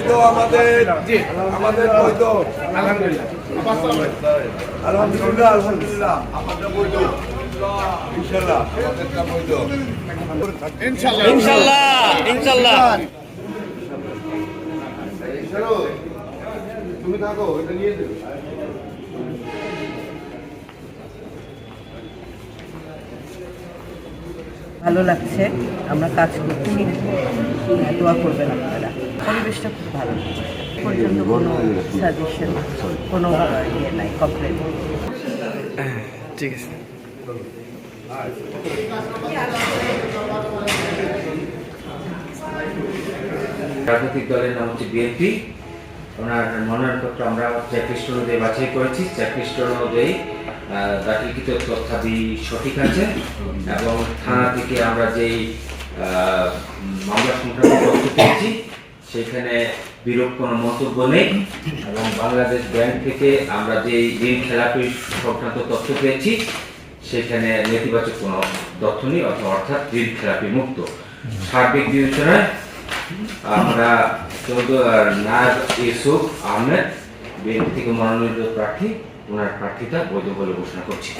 বৈধ আমাদের বৈধ আলহামদুলিল্লাহ আলহামদুলিল্লাহ আমাদের বৈধ ইনশাআল্লাহ আমাদেরটা বৈধ ইনশাআল্লাহ তুমি থাকো এটা নিয়ে দেবে ভালো লাগছে, আমরা কাজ করছি, দোয়া করবেন আপনারা। পরিবেশটা খুব ভালো, পর্যন্ত কোনো সাজেশন, কোনো ইয়ে নাই, কমপ্লেন। ঠিক আছে। রাজনৈতিক দলের নাম হচ্ছে বিএনপি। ওনার মনোনয়নপত্র আমরা চেকলিস্ট অনুযায়ী বাছাই করেছি। চেকলিস্ট অনুযায়ী দাখিলকৃত তথ্যাদি সঠিক আছে এবং থানা থেকে আমরা যেই মামলা সংক্রান্ত তথ্য পেয়েছি সেখানে বিরূপ কোনো মন্তব্য নেই এবং বাংলাদেশ ব্যাংক থেকে আমরা যেই ঋণ খেলাপি সংক্রান্ত তথ্য পেয়েছি সেখানে নেতিবাচক কোনো তথ্য নেই, অর্থাৎ ঋণ খেলাপি মুক্ত। সার্বিক বিবেচনায় আমরা নায়ব ইউসুফ আহমেদ বিএনপি থেকে মনোনীত প্রার্থী, ওনার প্রার্থিতা বৈধ বলে ঘোষণা করছি।